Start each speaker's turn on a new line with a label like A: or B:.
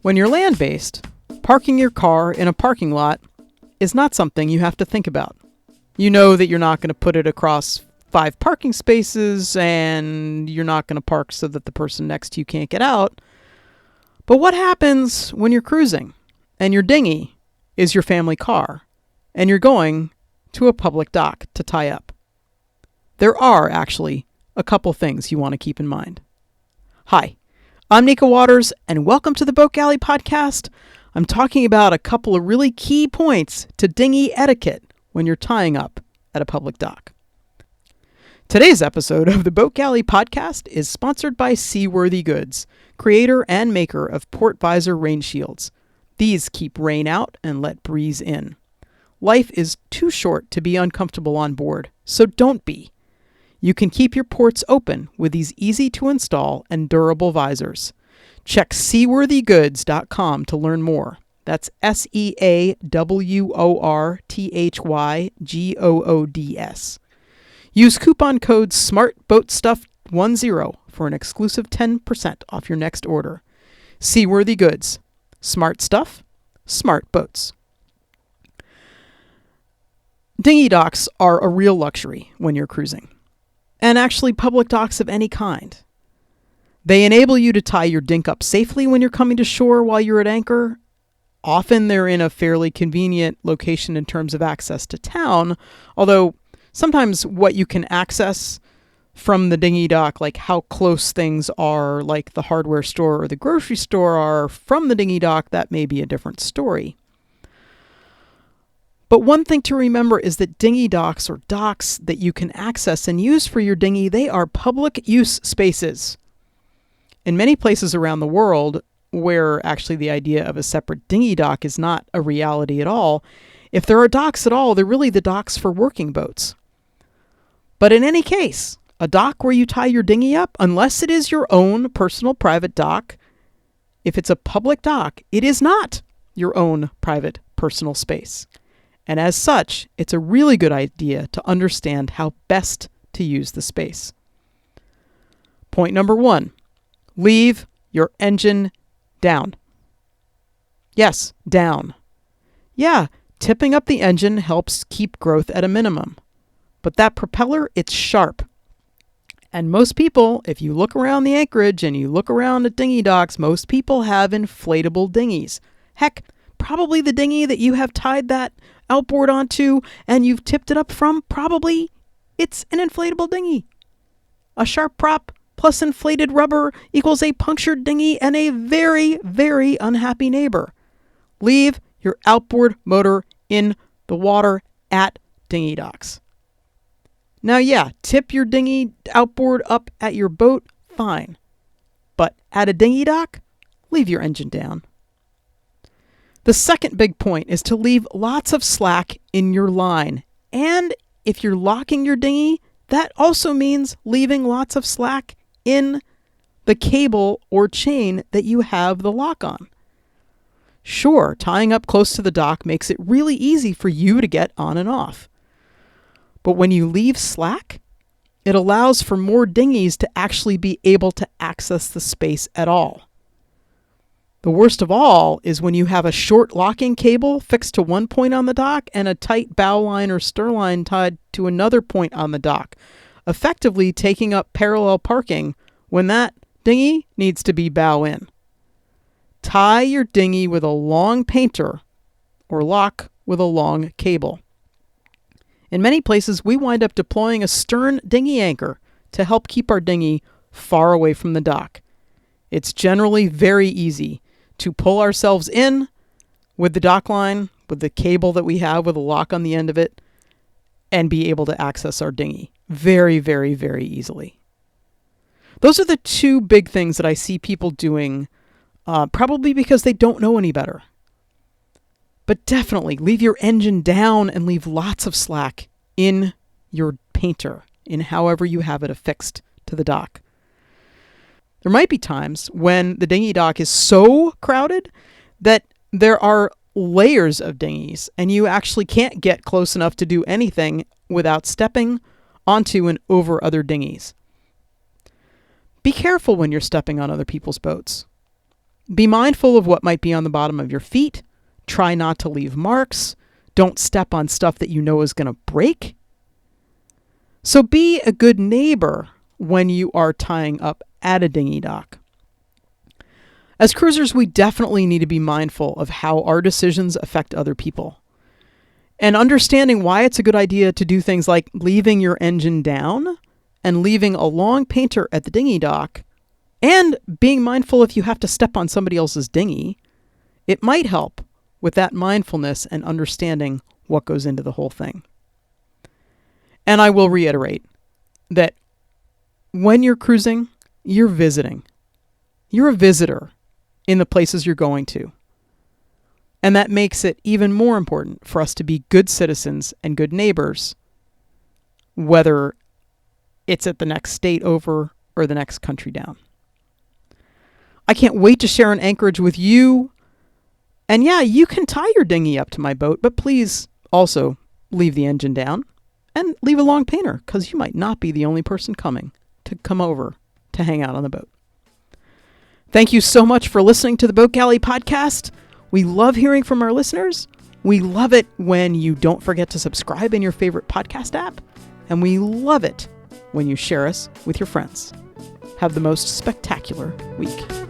A: When you're land-based, parking your car in a parking lot is not something you have to think about. You know that you're not going to put it across 5 parking spaces and you're not going to park so that the person next to you can't get out. But what happens when you're cruising and your dinghy is your family car and you're going to a public dock to tie up? There are actually a couple things you want to keep in mind. Hi, I'm Nika Waters and welcome to the Boat Galley Podcast. I'm talking about a couple of really key points to dinghy etiquette when you're tying up at a public dock. Today's episode of the Boat Galley Podcast is sponsored by Seaworthy Goods, creator and maker of port visor rain shields. These keep rain out and let breeze in. Life is too short to be uncomfortable on board, so don't be. You can keep your ports open with these easy to install and durable visors. Check seaworthygoods.com to learn more. That's SEAWORTHYGOODS. Use coupon code SMARTBOATSTUFF10 for an exclusive 10% off your next order. Seaworthy Goods. Smart stuff, smart boats. Dinghy docks are a real luxury when you're cruising. And actually public docks of any kind. They enable you to tie your dink up safely when you're coming to shore while you're at anchor. Often they're in a fairly convenient location in terms of access to town, although sometimes what you can access from the dinghy dock, like how close things are, like the hardware store or the grocery store are from the dinghy dock, that may be a different story. But one thing to remember is that dinghy docks or docks that you can access and use for your dinghy, they are public use spaces. In many places around the world, where actually the idea of a separate dinghy dock is not a reality at all, if there are docks at all, they're really the docks for working boats. But in any case, a dock where you tie your dinghy up, unless it is your own personal private dock, if it's a public dock, it is not your own private personal space. And as such, it's a really good idea to understand how best to use the space. Point number 1, leave your engine down. Yes, down. Yeah, tipping up the engine helps keep growth at a minimum. But that propeller, it's sharp. And most people, if you look around the anchorage and you look around at dinghy docks, most people have inflatable dinghies. Heck, probably the dinghy that you have tied that outboard onto and you've tipped it up from, probably it's an inflatable dinghy. A sharp prop plus inflated rubber equals a punctured dinghy and a very, very unhappy neighbor. Leave your outboard motor in the water at dinghy docks. Now, yeah, tip your dinghy outboard up at your boat, fine. But at a dinghy dock, leave your engine down. The second big point is to leave lots of slack in your line. And if you're locking your dinghy, that also means leaving lots of slack in the cable or chain that you have the lock on. Sure, tying up close to the dock makes it really easy for you to get on and off. But when you leave slack, it allows for more dinghies to actually be able to access the space at all. The worst of all is when you have a short locking cable fixed to one point on the dock and a tight bow line or stern line tied to another point on the dock, effectively taking up parallel parking when that dinghy needs to be bow in. Tie your dinghy with a long painter or lock with a long cable. In many places, we wind up deploying a stern dinghy anchor to help keep our dinghy far away from the dock. It's generally very easy to pull ourselves in with the dock line, with the cable that we have with a lock on the end of it, and be able to access our dinghy very, very, very easily. Those are the two big things that I see people doing, probably because they don't know any better. But definitely leave your engine down and leave lots of slack in your painter, in however you have it affixed to the dock. There might be times when the dinghy dock is so crowded that there are layers of dinghies and you actually can't get close enough to do anything without stepping onto and over other dinghies. Be careful when you're stepping on other people's boats. Be mindful of what might be on the bottom of your feet. Try not to leave marks. Don't step on stuff that you know is going to break. So be a good neighbor when you are tying up at a dinghy dock. As cruisers, we definitely need to be mindful of how our decisions affect other people. And understanding why it's a good idea to do things like leaving your engine down and leaving a long painter at the dinghy dock, and being mindful if you have to step on somebody else's dinghy, it might help with that mindfulness and understanding what goes into the whole thing. And I will reiterate that when you're cruising, you're visiting. You're a visitor in the places you're going to. And that makes it even more important for us to be good citizens and good neighbors, whether it's at the next state over or the next country down. I can't wait to share an anchorage with you. And yeah, you can tie your dinghy up to my boat, but please also leave the engine down and leave a long painter, because you might not be the only person coming to come over to hang out on the boat. Thank you so much for listening to the Boat Galley podcast. We love hearing from our listeners. We love it when you don't forget to subscribe in your favorite podcast app. And we love it when you share us with your friends. Have the most spectacular week.